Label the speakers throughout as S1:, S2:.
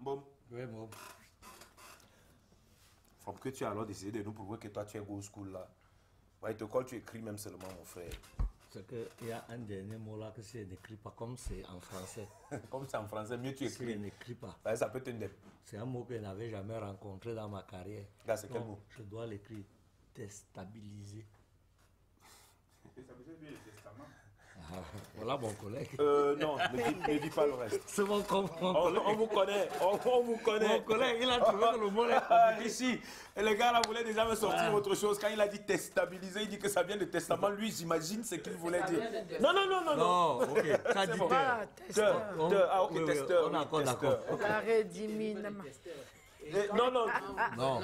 S1: Bon.
S2: Oui, bon.
S1: Faut que tu as alors décidé de nous prouver que toi tu es go school là. Ouais, te colle, tu écris même seulement, mon frère.
S2: C'est qu'il y a un dernier mot là que si je n'écris pas, comme c'est en français.
S1: Comme c'est en français, mieux tu
S2: Si je
S1: écris.
S2: n'écris pas.
S1: Ouais, ça peut t'aider.
S2: C'est un mot que je n'avais jamais rencontré dans ma carrière.
S1: Là, c'est quel
S2: Donc,
S1: mot?
S2: je dois l'écrire. Déstabiliser.
S3: Déstabiliser le testament.
S2: Ah, voilà mon collègue.
S1: Non, ne dis pas le reste.
S2: C'est mon collègue.
S1: On vous connaît, on vous connaît.
S2: Mon collègue, il a trouvé que le mot est compliqué.
S1: Ici, et le gars là voulait déjà me sortir autre chose. Quand il a dit déstabiliser, il dit que ça vient de testament. Lui, j'imagine ce qu'il voulait dire. Non, non, non, non, non.
S2: Non, ok. T'as dit
S1: bon.
S4: Voilà, testeur.
S1: Ah, ok,
S2: Oui, oui,
S1: testeur.
S2: on est encore d'accord.
S4: La rediminement.
S1: Non, non.
S2: Non.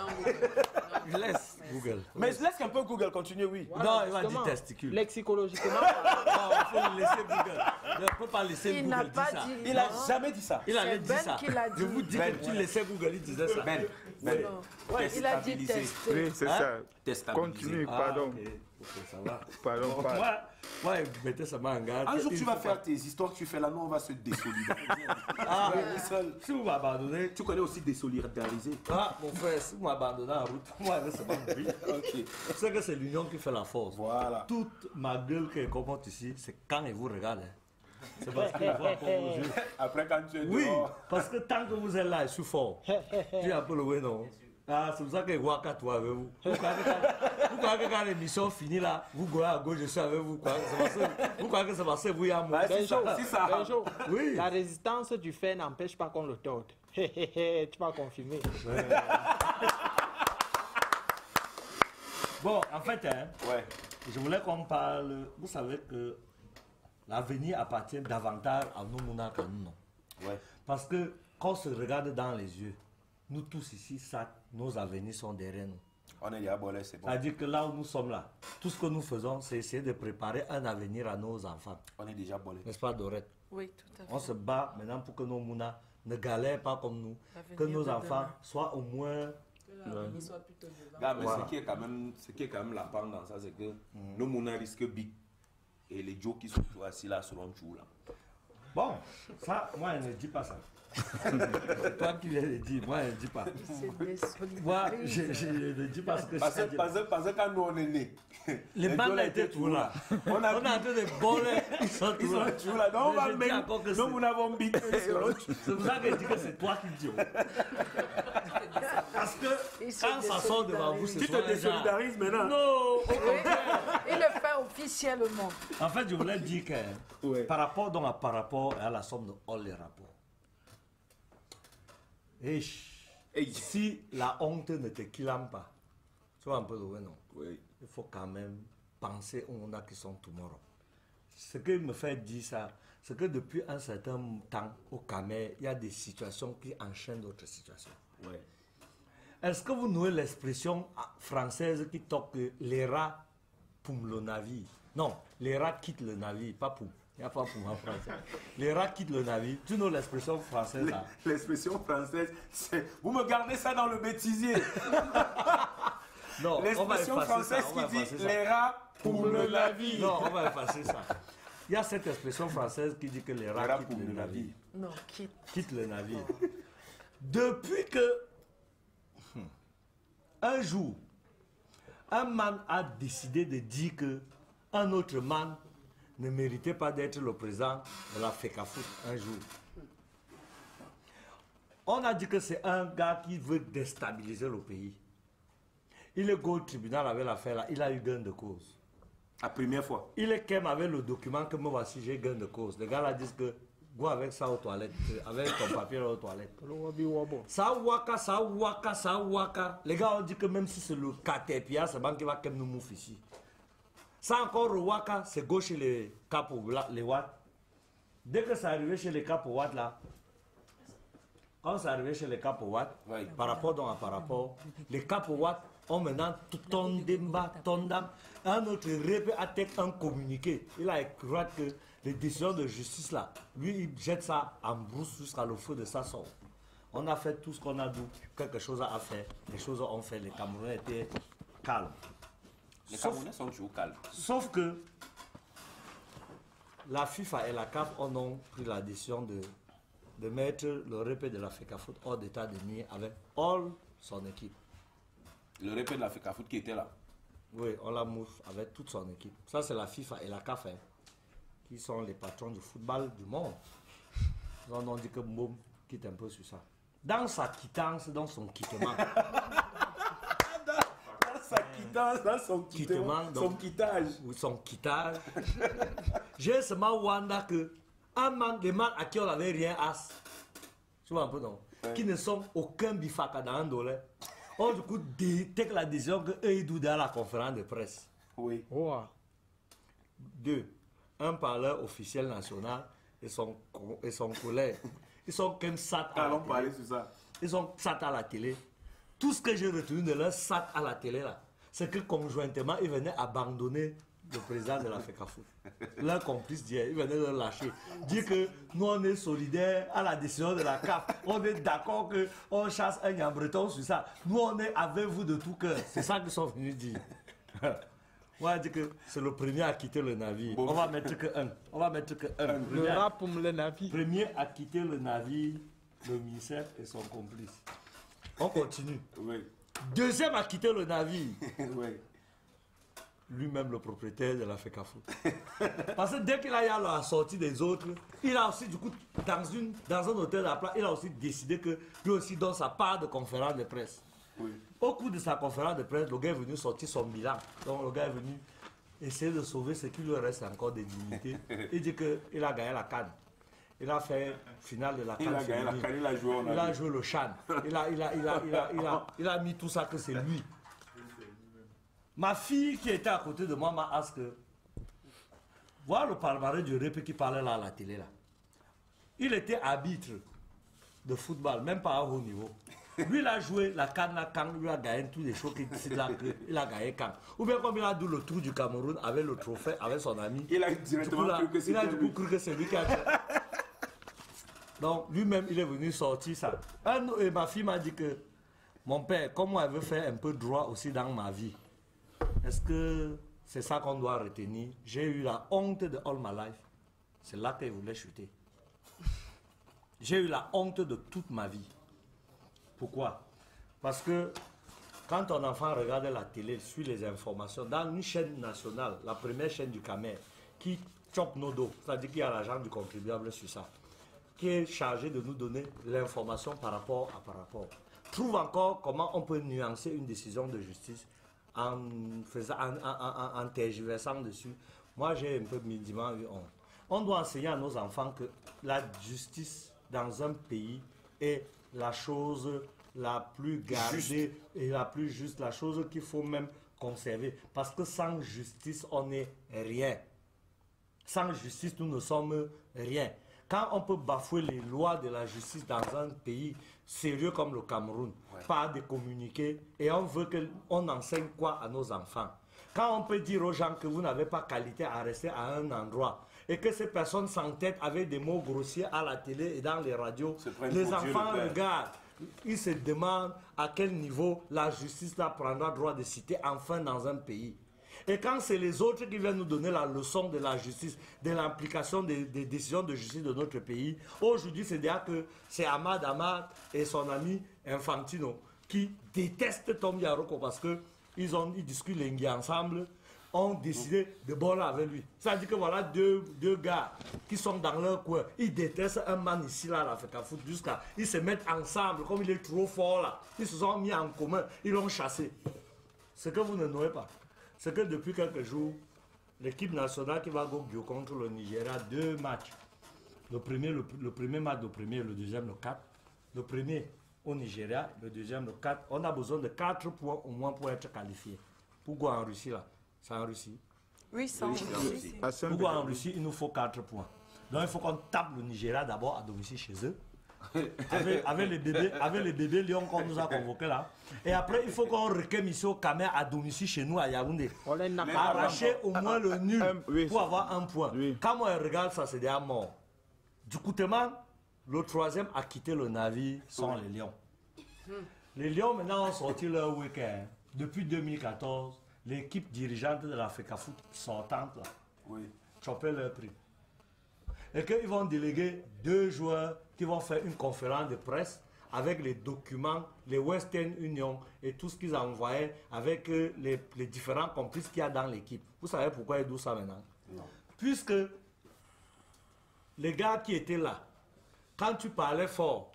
S2: Je laisse Google.
S1: Mais laisse un peu Google continuer, oui.
S2: Non, il va dire testicule.
S5: Lexicologiquement.
S2: Non, il faut le laisser Google. Il ne peut pas laisser
S4: Il
S2: Google
S4: n'a
S2: dire
S4: pas
S2: ça.
S4: dit.
S1: Il a jamais dit ça.
S2: Il avait
S4: C'est
S2: dit
S4: Ben
S2: ça.
S4: qui l'a dit.
S2: Je vous dis
S1: Ben,
S2: que tu laissais Google, il disait ça.
S1: Ben,
S4: Ouais, il a dit
S1: Déstabiliser.
S4: tester.
S3: Oui, c'est
S2: Hein?
S3: ça.
S1: Déstabiliser.
S3: Continue,
S2: Ah,
S3: pardon.
S2: ok. Ok, ça va.
S3: Pardon,
S2: Bon,
S3: pardon.
S2: moi, mettez ça en garde.
S1: Un jour,
S2: Il
S1: tu
S2: faut
S1: vas
S2: pas-
S1: faire tes histoires que tu fais là, nous, on va se désolidariser.
S2: Ah,
S1: Seul.
S2: si vous m'abandonnez.
S1: Tu connais aussi désolidariser.
S2: Ah, mon frère, si vous m'abandonnez en route, moi, c'est pas mon vie.
S1: Ok.
S2: C'est que c'est l'union qui fait la force.
S1: Voilà.
S2: Toute ma gueule que je comporte ici, c'est quand ils vous regardent. Hein. C'est parce qu'ils voient encore vos yeux.
S1: Après, quand tu es
S2: Oui,
S1: dehors.
S2: parce que tant que vous êtes là, je suis fort. Tu es un peu le ouais, non? Ah, c'est pour ça que je vois qu'à toi avec vous. Vous croyez que quand l'émission finit là, vous goyez à gauche, je suis avec vous. Vous croyez que c'est parce que vous y a moi.
S1: Ouais,
S5: Benjo,
S1: c'est ça.
S5: Benjo,
S2: Oui.
S5: la résistance du fer n'empêche pas qu'on le torde. Tu vas confirmer.
S2: Bon, en fait, hein,
S1: Ouais.
S2: je voulais qu'on parle. Vous savez que l'avenir appartient davantage à nous, Mouna, qu'à nous, non.
S1: Ouais.
S2: Parce que quand on se regarde dans les yeux, nous tous ici, ça, nos avenirs sont derrière nous.
S1: On est diabolé, c'est bon.
S2: C'est-à-dire que là où nous sommes là, tout ce que nous faisons, c'est essayer de préparer un avenir à nos enfants.
S1: On est déjà bolé.
S2: N'est-ce pas, Dorette?
S4: Oui, tout à fait.
S2: On se bat maintenant pour que nos Mouna ne galèrent pas comme nous,
S4: L'avenir
S2: que nos
S4: de
S2: enfants
S4: demain.
S2: soient au moins.
S1: Gars, mais
S2: Voilà.
S1: ce qui est quand même la part dans ça, c'est que nos mouna risquent big. Et les Joe qui sont assis là seront toujours là.
S2: Bon, ça, moi, je ne dis pas ça. Toi qui viens de dire, moi, je ne dis pas.
S4: C'est désolidariser.
S2: Moi, je ne dis pas ce que
S1: Parce
S2: je
S1: que,
S2: dis.
S1: parce que quand nous on est nés,
S2: Les bandes
S1: Joe
S2: étaient toujours là.
S1: On
S2: On est
S1: a
S2: en train de voler. Ils sont
S1: ils
S2: toujours
S1: sont
S2: là.
S1: toujours là. Donc on
S2: Mais
S1: va
S2: je dis
S1: même.
S2: encore que
S1: Nous,
S2: c'est-
S1: nous avons big.
S2: C'est pour ça que je dis que c'est toi qui dis. Parce que
S4: Il se
S2: quand ça sort devant vous, c'est
S1: Tu te désolidarises maintenant.
S2: Non, au
S4: Oui,
S2: contraire.
S4: il le fait officiellement.
S2: En fait, je voulais dire que
S1: Ouais.
S2: par rapport à la somme de all les rapports. Et
S1: Hey.
S2: si la honte ne te kilame pas, tu vois un peu le ouais, non?
S1: Oui.
S2: Il faut quand même penser aux gens qui sont tomorrow. Ce qui me fait dire ça, c'est que depuis un certain temps, au Cameroun, il y a des situations qui enchaînent d'autres situations.
S1: Ouais.
S2: Est-ce que vous nouez l'expression française qui toque que les rats poum le navire? Non, les rats quittent le navire, pas poum. Il n'y a pas poum en français. Les rats quittent le navire. Tu know l'expression française là?
S1: L'expression française, c'est. Vous me gardez ça dans le bêtisier.
S2: Non, on va
S1: L'expression
S2: effacer
S1: française
S2: ça, on va
S1: qui dit
S2: effacer ça.
S1: les rats pour le navire.
S2: Non, on va effacer ça. Il y a cette expression française qui dit que les rats
S1: rats
S2: quittent
S1: poum
S2: le
S1: le
S2: navire.
S1: navire.
S4: Non, quitte.
S2: Quitte le navire. Depuis que un jour, un man a décidé de dire que un autre man ne méritait pas d'être le président de la FECAFOOT un jour. On a dit que c'est un gars qui veut déstabiliser le pays. Il est go au tribunal avec l'affaire là, il a eu gain de cause.
S1: La première fois.
S2: Il est quand même avec le document que moi voici, j'ai gain de cause. Les gars là disent que go avec ça aux toilettes, avec ton papier aux toilettes. Ça waka, ça waka, ça waka. Les gars ont dit que même si c'est le Caterpillar, c'est bon qui va quand même nous mouffer ici. Ça encore le waka, c'est gauche chez les capos, les Watt. Dès que c'est arrivé chez les capos Watt là, quand c'est arrivé chez les capos Watt,
S1: Oui.
S2: par rapport, les capos Watt ont maintenant tout tondemba, tondam. Un autre répé a fait un communiqué. Il a écrit que les décisions de justice là, lui il jette ça en brousse jusqu'à le feu de sa sorte. On a fait tout ce qu'on a dit, quelque chose à faire, les choses ont fait, les Camerounais étaient calmes.
S1: Les Camerounais sont toujours calmes.
S2: Sauf que la FIFA et la CAF ont pris la décision de de mettre le répé de l'Africa Foot hors d'état de nuire avec all son équipe.
S1: Le répé de l'Africa Foot qui était là.
S2: Oui, on l'a mouffe avec toute son équipe. Ça, c'est la FIFA et la CAF, hein, qui sont les patrons du football du monde. Ils ont dit que Moum quitte un peu sur ça. Dans sa quittance, dans son quittement.
S1: Sa quittance, dans son quittement, son quittage.
S2: Ou son quittage. J'ai seulement Wanda que un man, des man à qui on n'avait rien as. Tu vois un peu non? Ouais. Qui ne sont aucun bifaka dans un dollar. On du coup détecte la décision qu'eux ils doutent dans la conférence de presse.
S1: Oui.
S5: Wow.
S2: 2. Un parleur officiel national et son collègue. Ils sont comme sat à la télé.
S1: Sur ça.
S2: Ils sont sat à la télé. Tout ce que j'ai retenu de leur sat à la télé là, c'est que conjointement ils venaient abandonner le président de l'Africa Foot. Leur complice dit, ils venaient le lâcher. Dire que nous on est solidaires à la décision de la CAF. On est d'accord qu'on chasse un Yambreton sur ça. Nous on est avec vous de tout cœur. C'est ça qu'ils sont venus dire. On va dire que c'est le premier à quitter le navire. Bon. On va mettre que un. On va mettre que un.
S5: Le rap pour le navire.
S2: Premier à quitter le navire, le ministère et son complice. On continue.
S1: Oui.
S2: Deuxième à quitter le navire.
S1: Oui.
S2: Lui-même le propriétaire de l'Africa Foot. Parce que dès qu'il a eu à la sortie des autres, il a aussi, du coup, dans un hôtel à plat, il a aussi décidé que lui aussi donne sa part de conférence de presse.
S1: Oui.
S2: Au cours de sa conférence de presse, le gars est venu sortir son bilan. Donc le gars est venu essayer de sauver ce qui lui reste encore de dignité. Il dit qu'il a gagné la CAN. Il a fait finale de la CAN.
S1: Il a gagné la CAN, il a joué
S2: le CHAN. Il a mis tout ça que c'est lui. Ma fille qui était à côté de moi m'a dit que voir le palmarès du répé qui parlait là à la télé là. Il était arbitre de football, même pas à haut niveau. Lui, il a joué la CAN, lui a gagné tous les choses qu'il a gagné CAN. Ou bien comme il a dit le tour du Cameroun avec le trophée, avec son ami.
S1: Il a directement cru que c'était lui.
S2: Cru que c'est lui qui a fait. Donc lui-même, il est venu sortir ça. Et ma fille m'a dit que mon père, comme moi, elle veut faire un peu droit aussi dans ma vie. Est-ce que c'est ça qu'on doit retenir? J'ai eu la honte de all my life. C'est là qu'elle voulait chuter. J'ai eu la honte de toute ma vie. Pourquoi? Parce que quand ton enfant regarde la télé, suit les informations, dans une chaîne nationale, la première chaîne du Camer, qui chope nos dos, c'est-à-dire qu'il y a l'argent du contribuable sur ça, qui est chargé de nous donner l'information par rapport. Trouve encore comment on peut nuancer une décision de justice en tergiversant dessus. Moi, j'ai un peu midiment eu honte. On doit enseigner à nos enfants que la justice dans un pays est la chose la plus gardée et la plus juste, la chose qu'il faut même conserver. Parce que sans justice, on n'est rien. Sans justice, nous ne sommes rien. Quand on peut bafouer les lois de la justice dans un pays sérieux comme le Cameroun, par des communiqués, et on veut qu'on enseigne quoi à nos enfants? Quand on peut dire aux gens que vous n'avez pas qualité à rester à un endroit, et que ces personnes s'entêtent avec des mots grossiers à la télé et dans les radios, les enfants regardent, ils se demandent à quel niveau la justice là prendra droit de citer enfin dans un pays. Et quand c'est les autres qui viennent nous donner la leçon de la justice, de l'implication des décisions de justice de notre pays, aujourd'hui c'est déjà que c'est Ahmad et son ami Infantino qui détestent Tom Yaroko parce qu'ils discutent l'Engi ensemble, ont décidé de boire avec lui. Ça veut dire que voilà deux gars qui sont dans leur coin, ils détestent un man ici là à l'Africa Foot jusqu'à ils se mettent ensemble comme il est trop fort là. Ils se sont mis en commun, ils l'ont chassé. Ce que vous ne nommez pas, c'est que depuis quelques jours, l'équipe nationale qui va go contre le Nigeria, 2 matchs. Le premier match, le premier, le deuxième, le 4. Le premier au Nigeria, le deuxième, le 4. On a besoin de 4 points au moins pour être qualifié. Pourquoi en Russie là? C'est en Russie.
S4: Oui, c'est en Russie.
S2: Pourquoi en Russie, il nous faut 4 points. Donc il faut qu'on tape le Nigeria d'abord à domicile chez eux. Avec les bébés lions qu'on nous a convoqués là. Et après, il faut qu'on requème ici au Camer à domicile chez nous à Yaoundé. Arracher au moins le nul pour avoir 1 point. Quand moi je regarde ça, c'est déjà mort. Du coup, le troisième à quitter le navire sont les lions. Les lions maintenant ont sorti leur week-end. Depuis 2014, l'équipe dirigeante de l'Africa Foot sortante là, chopait leur prix. Et qu'ils vont déléguer 2 joueurs qui vont faire une conférence de presse avec les documents, les Western Union et tout ce qu'ils envoyaient avec les différents complices qu'il y a dans l'équipe. Vous savez pourquoi ils disent ça maintenant? Non. Puisque les gars qui étaient là, quand tu parlais fort,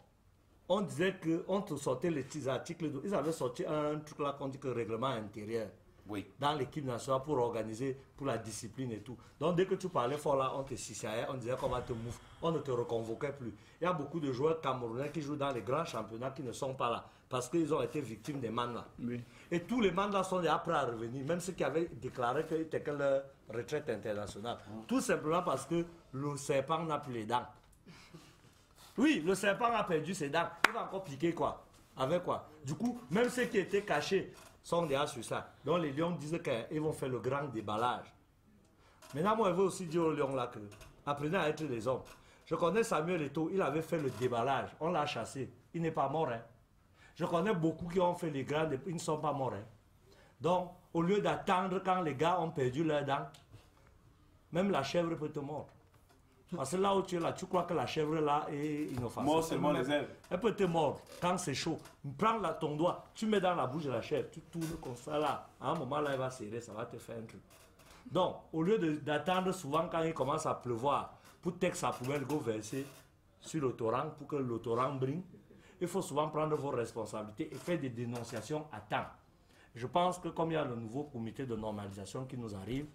S2: on disait qu'on te sortait les petits articles. Ils avaient sorti un truc là qu'on dit que règlement intérieur. Oui. Dans l'équipe nationale pour organiser, pour la discipline et tout. Donc dès que tu parlais fort là, on te sissaillait, on disait qu'on va te mouffer, on ne te reconvoquait plus. Il y a beaucoup de joueurs camerounais qui jouent dans les grands championnats qui ne sont pas là parce qu'ils ont été victimes des mandats. Oui. Et tous les mandats sont déjà prêts à revenir, même ceux qui avaient déclaré qu'ils étaient que leur retraite internationale. Tout simplement parce que le serpent n'a plus les dents. Oui, le serpent a perdu ses dents. Il va encore piquer quoi? Avec quoi? Du coup, même ceux qui étaient cachés sont déjà sur ça. Donc les lions disent qu'ils vont faire le grand déballage. Maintenant, moi, je veux aussi dire aux lions là que apprenez à être des hommes. Je connais Samuel Eto'o, il avait fait le déballage. On l'a chassé. Il n'est pas mort. Hein. Je connais beaucoup qui ont fait les grands, ils ne sont pas morts. Hein. Donc, au lieu d'attendre quand les gars ont perdu leurs dents, même la chèvre peut te mordre. Parce que là où tu es là, tu crois que la chèvre là est inoffensive.
S1: Mort seulement les ailes.
S2: Elle peut te mordre quand c'est chaud. Prends là, ton doigt, tu mets dans la bouche de la chèvre, tu tournes comme ça là. À un moment là, elle va serrer, ça va te faire un truc. Donc, au lieu d'attendre souvent quand il commence à pleuvoir, pour texte sa poubelle, go verser sur l'autorang pour que l'autorang brille, il faut souvent prendre vos responsabilités et faire des dénonciations à temps. Je pense que comme il y a le nouveau comité de normalisation qui nous arrive,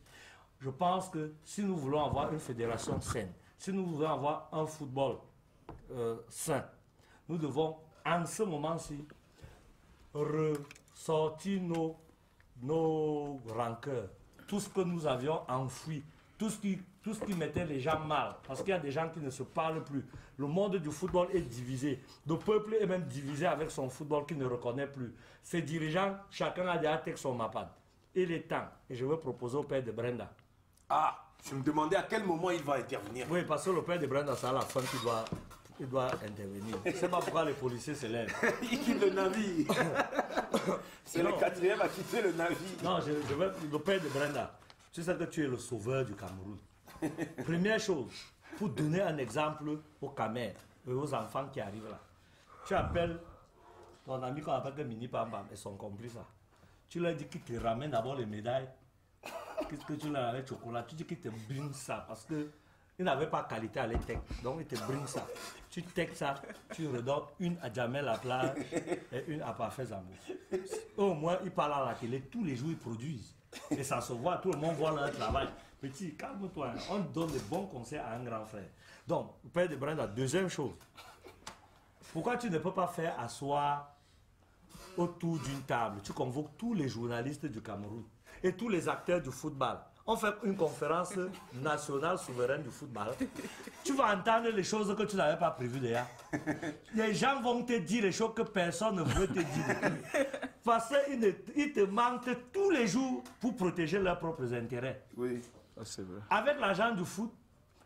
S2: je pense que si nous voulons avoir une fédération saine, si nous voulons avoir un football sain, nous devons, en ce moment-ci, ressortir nos rancœurs, tout ce que nous avions enfoui, tout ce qui mettait les gens mal, parce qu'il y a des gens qui ne se parlent plus. Le monde du football est divisé. Le peuple est même divisé avec son football qui ne reconnaît plus. Ces dirigeants, chacun a déjà texte son mapade. Il est temps, et je veux proposer au père de Brenda.
S1: Ah, je me demandais à quel moment il va intervenir.
S2: Oui, parce que le père de Brenda, c'est à la fin qu'il doit intervenir. Je ne sais pas pourquoi les policiers se lèvent.
S1: Il quitte le navire. C'est le quatrième à quitter le navire.
S2: Non, je veux le père de Brenda. Tu sais que tu es le sauveur du Cameroun. Première chose, pour donner un exemple aux Camers et aux enfants qui arrivent là, tu appelles ton ami qu'on appelle Mini Pambam et son complice là. Tu leur dis qu'il te ramène d'abord les médailles. Qu'est-ce que tu leur as avec chocolat? Tu dis qu'il te bringue ça parce que il n'avait pas qualité à les tech. Donc il te bringue ça. Tu tech ça, tu redonnes une à Jamel à plat et une à Parfait Zambo. Au moins, ils parlent à la télé, tous les jours ils produisent. Et ça se voit, tout le monde voit leur travail. Petit, calme-toi, on donne des bons conseils à un grand frère. Donc, le père de Brenda, deuxième chose. Pourquoi tu ne peux pas faire asseoir autour d'une table? Tu convoques tous les journalistes du Cameroun et tous les acteurs du football. On fait une conférence nationale souveraine du football. Tu vas entendre les choses que tu n'avais pas prévues déjà. Les gens vont te dire les choses que personne ne veut te dire. Parce qu'ils te mentent tous les jours pour protéger leurs propres intérêts.
S1: Oui,
S5: c'est vrai.
S2: Avec l'argent du foot,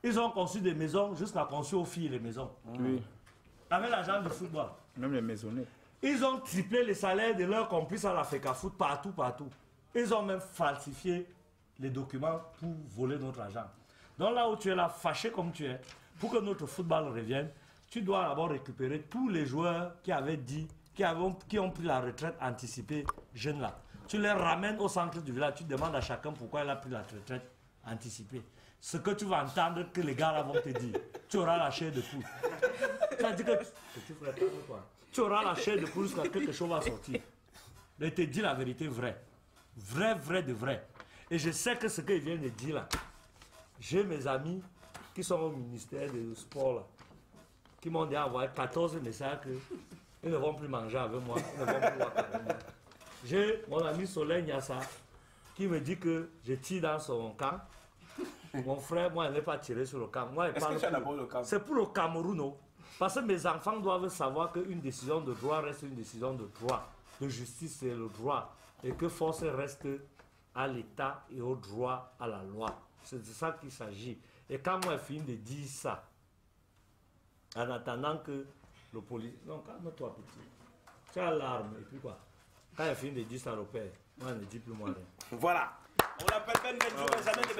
S2: ils ont conçu des maisons jusqu'à construire aux filles les maisons.
S5: Oui.
S2: Avec l'argent du football.
S5: Même les maisonnettes.
S2: Ils ont triplé les salaires de leurs complices à la FECAFOOT partout. Ils ont même falsifié les documents pour voler notre argent. Donc là où tu es là, fâché comme tu es, pour que notre football revienne, tu dois d'abord récupérer tous les joueurs qui avaient dit, qui ont pris la retraite anticipée jeunes là. Tu les ramènes au centre du village, tu demandes à chacun pourquoi il a pris la retraite anticipée. Ce que tu vas entendre que les gars là vont te dire, tu auras la chair de poule. Ça dit que tu auras la chair de poule jusqu'à quelque chose va sortir. Je te dis la vérité vraie. Vrai de vrai. Et je sais que ce qu'ils viennent de dire là, j'ai mes amis qui sont au ministère du sport là, qui m'ont déjà envoyé 14 messages qu'ils ne vont plus manger avec moi, ils ne vont plus voir avec moi. J'ai mon ami Soleil Nyassa qui me dit que je tire dans son camp. Mon frère, moi, il n'est pas tiré sur le camp.
S1: Est-ce que tu as d'abord le camp?
S2: C'est pour le Cameroun, non? Parce que mes enfants doivent savoir qu'une décision de droit reste une décision de droit. De justice, c'est le droit. Et que force reste à l'État et au droit, à la loi. C'est de ça qu'il s'agit. Et quand moi, je finis de dire ça, en attendant que le policier... Non, calme-toi, petit. Tu as l'arme, et puis quoi? Quand il finit de dire ça au père, moi, je ne dis plus moi rien.
S1: Voilà. On l'appelle Ben Benjo, jamais de